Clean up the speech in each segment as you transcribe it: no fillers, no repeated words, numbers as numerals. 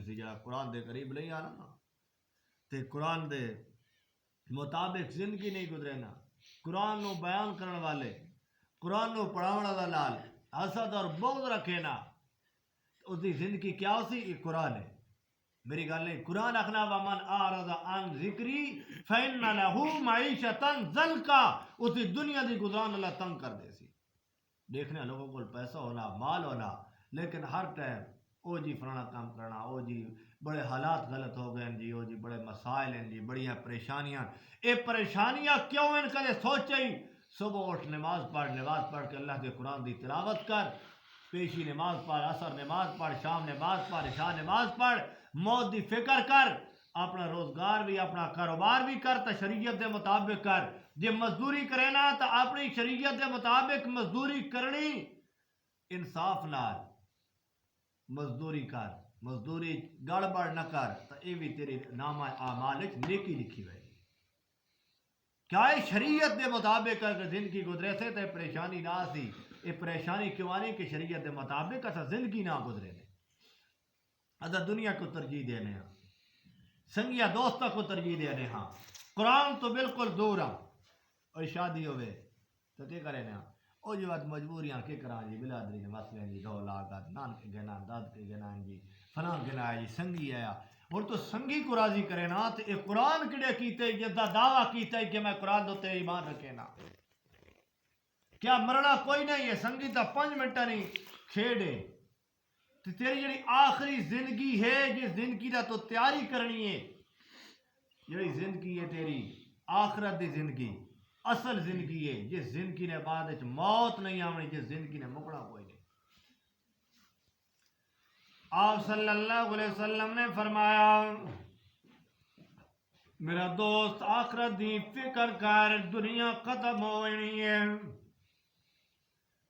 سی جا قرآن دے قریب نہیں آنا نا تے قرآن دے مطابق زندگی نہیں گزرے نا قرآن نو بیان کرنے والے قرآن نو پڑھاونے والا لال حسد اور بغض رکھے نا اس دی زندگی کیا ہو سی یہ قرآن ہے میری گل نہیں قرآن اخنا ومن اعرض عن ذکری فإن له معیشتا ضنکا اس دی دنیا دی گزران اللہ تنگ کر دے سی دیکھنے لوگوں کو پیسہ ہونا مال ہونا لیکن ہر ٹائم او جی فلانا کام کرنا او جی بڑے حالات غلط ہو گئے جی او جی بڑے مسائل ہیں جی بڑی پریشانیاں اے پریشانیاں کیوں ان کدے سوچے صبح اٹھ نماز پڑھ کے اللہ کے قرآن دی تلاوت کر پیشی نماز پڑھ عصر نماز پڑھ شام نماز پڑھ عشاء نماز پڑھ موت دی فکر کر اپنا روزگار بھی اپنا کاروبار بھی کر تو شریعت دے مطابق کر جے مزدوری کرے نا تو اپنی شریعت دے مطابق مزدوری کرنی انصاف نال مزدوری کر مزدوری گڑبڑ نہ کر تو یہ بھی تیری نامہ اعمال وچ نیکی لکھی ہوئے کیا شریعت دے مطابق اگر زندگی گزرے سے تو پریشانی نہ سی یہ پریشانی کیوں آنی کہ شریعت دے مطابق ایسا زندگی نہ گزرے نے ادا دنیا کو ترجیح دینے ہاں سنگیا دوستوں کو ترجیح دینے ہاں قرآن تو بالکل دور ہاں اور شادی ہوئے تو کیا کرے نا او جو بات مجبوریاں کیا کران جی بلادری کے مسئلے جی 2 لاکھ نان کے گنا داد کے گنا جی فلاں گنا جی سنگی آیا اور تو سنگی کو راضی کرے نا تو یہ قرآن کڑے کیتے جس دا دعویٰ کیتا ہے کہ میں قرآن دوتے ایمان رکھے نا کیا مرنا کوئی نہیں ہے سنگی تا 5 منٹ نہیں کھیڑے تو تیری جڑی آخری زندگی ہے جس زندگی دا تو تیاری کرنی ہے جڑی زندگی ہے تیری آخرت دی زندگی اصل زندگی ہے جس زندگی نے بعد موت نہیں آنی جس زندگی نے مکڑا کوئی نہیں آپ صلی اللہ علیہ وسلم نے فرمایا میرا دوست آخرت دی فکر کر دنیا ختم ہونی ہے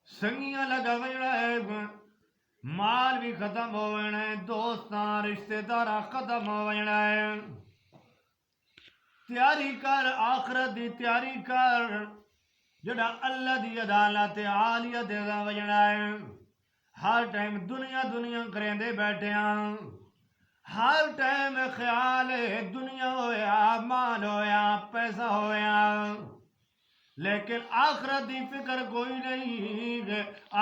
سنگیاں لگا وجڑا ہے مال بھی ختم ہونا ہے دوستاں رشتہ دارہ ختم ہونا ہے تیاری کر آخرت دی تیاری کر جڑا اللہ دی عدالت عالیہ دے دا وجنا ہے ہر ٹائم دنیا کریں دے بیٹھے ہیں ہر ٹائم خیال ہے دنیا ہویا مال ہویا پیسہ ہویا لیکن آخرت دی فکر کوئی نہیں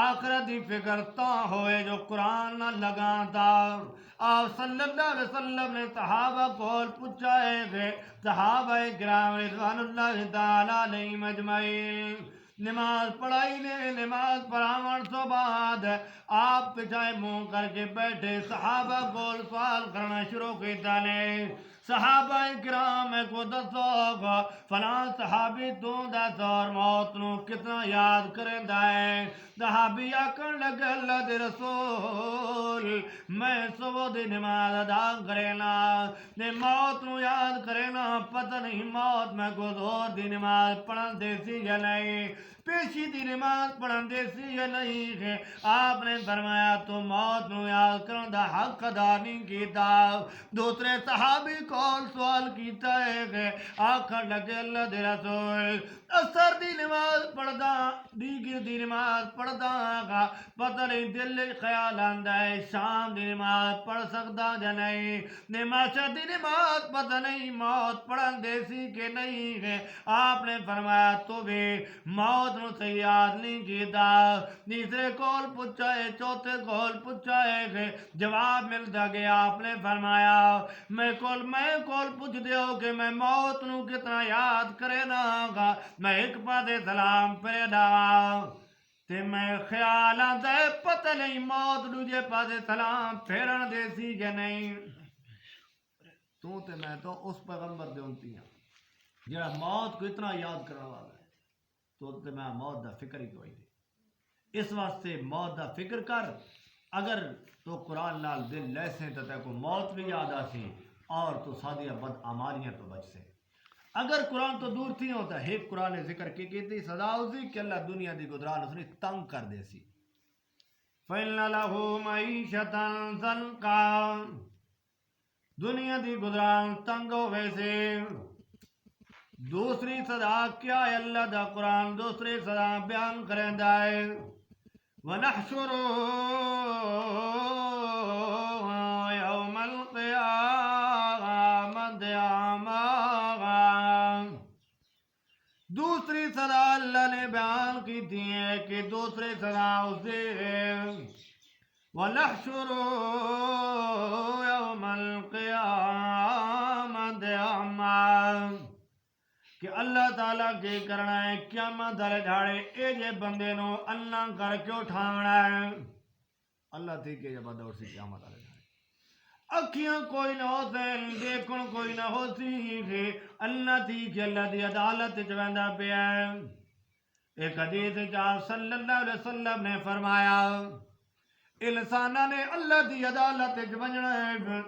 آخرت دی فکر تا ہوئے جو قرآن نہ لگا تھا آپ صلی اللہ علیہ وسلم نے صحابہ کول پوچھا ہے صحابہ کرام رضوان اللہ تعالیٰ علیہ مجمعین نماز پڑھائی نے نماز پڑھاون تو بعد آپ پچھائے منہ کر کے بیٹھے صحابہ کول سوال کرنا شروع کیتا نے صحابہ کرام کو دسو فلاں صحابی تو دس اور موت نو کتنا یاد کرندا ہے صحابی آکھن لگے اللہ دے رسول میں صبح دی نماز ادا کرینا نے موت نو یاد کرینا پتہ نہیں موت میں کو زور دی نماز پڑھن دے سی یا نہیں پیشی دی نماز پڑھن دے سی یا نہیں آپ نے فرمایا تو موت نو یاد کرن دا حق ادا نہیں کیتا دوسرے صحابی کول سوال کیتا ہے کہ آکھن لگے اللہ دے رسول اثر دی نماز پڑھدا دیگر دی نماز پڑھدا گا پتہ نہیں دل خیال آندا ہے شام دی نماز پڑھ سکدا یا نہیں نماز دی نماز پتہ نہیں موت پڑھن دے سی کہ نہیں ہے آپ نے فرمایا تو بھی موت نو سے یاد نہیں کیتا تیسرے کول پوچھا ہے چوتھے کول پوچھا ہے کہ جواب ملتا گیا آپ نے فرمایا میں کول پوچھ دیو کہ میں موت نو کتنا یاد کرے نا گا میں ایک پاسے سلام پڑے دا تے میں خیال آتا ہے پتہ نہیں موت دوجے پاسے سلام پھیرن دے سی کہ نہیں تو تے میں تو اس پیغمبر دے انتی ہیں جڑا موت کو اتنا یاد کرنے والا ہے تو تے میں موت دا فکر ہی کوئی نہیں اس واسطے موت دا فکر کر اگر تو قرآن نال دل لیسے تو تے کو موت بھی یاد آسی اور تو سادیہ بد عمالیاں تو بچ سے اگر قرآن تو دور تھی ہوتا ہے ایک قرآن ذکر کی کہتی سزا ہوتی کہ اللہ دنیا دی گزران اس نے تنگ کر دے سی فَإِنَّ لَهُ مَعِيشَةً ضَنْكًا دنیا دی گزران تنگ ہوئے سے دوسری سزا کیا ہے اللہ دا قرآن دوسری سزا بیان کریں ہے وَنَحْشُرُ يَوْمَ کی ہیں کہ دوسرے سزا اسے وَنَحْشُرُهُ يَوْمَ الْقِيَامَةِ أَعْمَى کہ اللہ تعالیٰ کے کرنا ہے قیامت والے دھاڑے اے جے بندے نو اللہ کر کے اٹھاونا ہے اللہ تھی کہ جب دور سی قیامت والے دھاڑے اکھیاں کوئی نہ ہو سین دیکھن کوئی نہ ہو سی اللہ تھی کہ اللہ دی عدالت چوندہ پیا ہے ایک حدیث جہاں صلی اللہ علیہ وسلم نے فرمایا انسانہ نے اللہ دی عدالت چوندہ ہے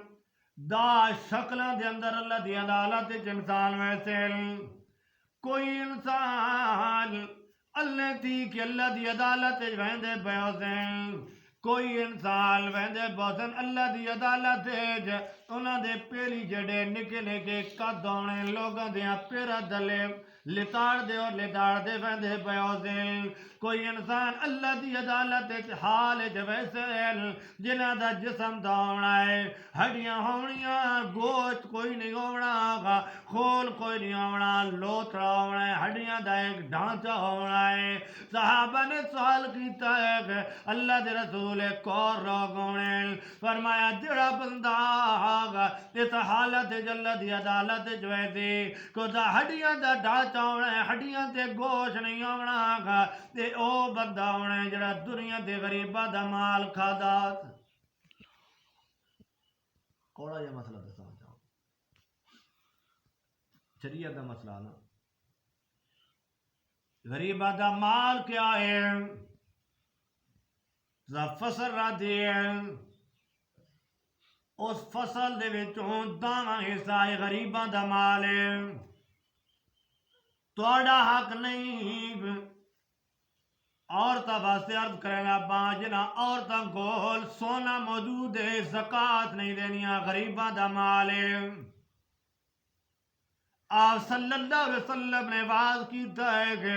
دا شکلہ دے اندر اللہ دی عدالت انسان ویسے کوئی انسان اللہ تھی کہ اللہ دی عدالت ویندے بیوزن کوئی انسان ویندے بوزن اللہ دی عدالت انہاں دے پیری جڑے نکلے کے قد ہونے لوگاں دیاں پیرا دلے لتاڑ دے اور لتاڑ دے ویندے بیوزن کوئی انسان اللہ دی عدالت حال ویسے جنہ دا جسم دا ہونا ہے ہڈیاں ہونیاں گوشت کوئی نہیں ہونا خول کوئی نہیں ہونا لوتھڑا ہونا ہے ہڈیاں دا ایک ڈھانچہ ہونا ہے صحابہ نے سوال کیتا ہے کہ اللہ دے رسول کور روگ ہونے فرمایا جڑا بندہ آگا اس حالت اللہ دی عدالت جو ہے دی کو دا ہڈیاں دا ڈھانچہ ہونا ہے ہڈیاں تے گوشت نہیں ہونا آگا تے او بندہ ہونا ہے جڑا دنیا دے غریبہ دا مال کھادا کوڑا یہ مسئلہ دسا چاہو شریعت دا مسئلہ نا غریبہ دا مال کیا ہے فصل را دے اس فصل دے وچوں داواں حصہ غریباں دا مال ہے تہاڈا حق نہیں عورتاں واسطے عرض کرنا باجنا عورتاں کول سونا موجود ہے زکات نہیں دینیاں غریباں دا مال ہے آپ صلی اللہ علیہ وسلم نے واز کیتا ہے کہ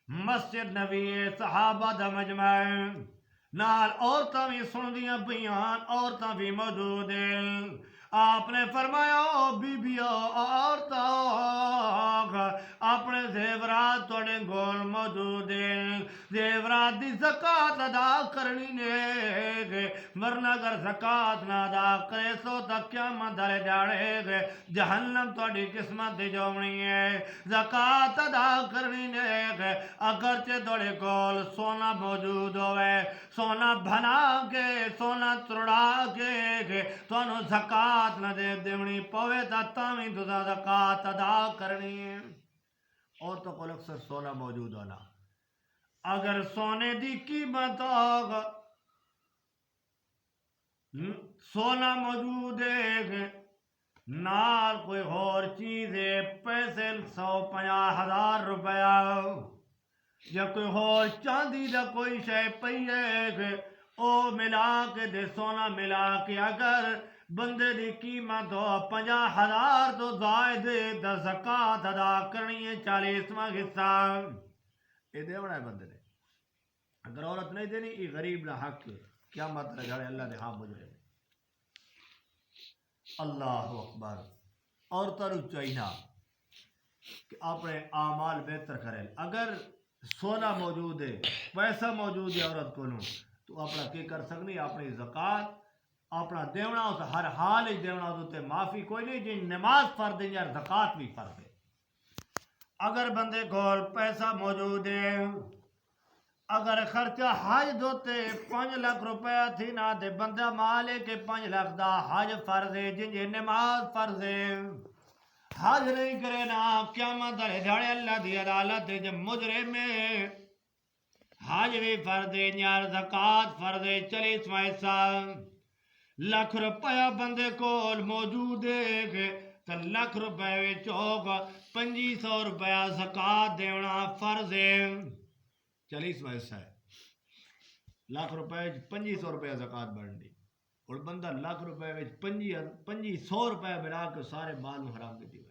مسجد نبی صحابہ دا مجمع نال عورتاں بھی سن دیاں بیان عورتاں بھی موجود ہیں آپ نے فرمایا او بی بیو عورتاں اپنے زیورات توڑے گول موجود ہیں زیورات دی زکاة ادا کرنی نے ورنہ اگر زکاة نہ ادا کرے سو تک قیامت دارے جاڑے جہنم توڑی قسمت دی جوڑنی ہے زکاة ادا کرنی نے اگرچہ توڑے گول سونا موجود ہوئے سونا بھنا کے سونا ترڑا کے تو انہوں زکاة نہ دے دیونی پوے تا تامی دوزا زکاة ادا کرنی ہے اور تو کل اکثر سونا موجود ہونا اگر سونے دی قیمت ہوگا سونا موجود ہے نال کوئی اور چیز ہے پیسے 150,000 روپیہ یا کوئی اور چاندی دا کوئی شے پئی ہے او ملا کے دے سونا ملا کے اگر بندے دی قیمت ہو 50,000 تو زائد دا زکاة ادا کرنی ہے 40واں حصہ یہ دے بڑا ہے بندے نے اگر عورت نہیں دینی یہ غریب نہ حق کیا مت رجھاڑے اللہ دے ہاں مجھے اللہ اکبر عورتوں چاہیے کہ اپنے اعمال بہتر کریں اگر سونا موجود ہے پیسہ موجود ہے عورت کو تو اپنا کی کر سکنی اپنی زکاة اپنا دیونا اس ہر حال ہی دیونا ہوتے معافی کوئی نہیں جی نماز فرض ہے یا زکاة بھی فرض ہے اگر بندے کول پیسہ موجود ہے اگر خرچہ حج دوتے 5 لاکھ روپیہ تھی نہ دے بندہ مالے کے 5 لاکھ دا حج فرض ہے جنجے نماز فرض ہے حج نہیں کرے نا قیامت دھاڑے اللہ دی عدالت ہے جب مجرم میں حج بھی فرض ہے نیار زکاة فرض ہے 40واں حصہ لاکھ روپیہ بندے کول موجود ہے تو لاکھ روپے چوک 2500 روپیہ زکاة دیونا فرض ہے 40واں حصہ ہے لاکھ روپے 2500 روپیہ زکاة بڑھنی اور بندہ لاکھ روپے 2500 روپیہ ملا کے سارے مال حرام کے دیو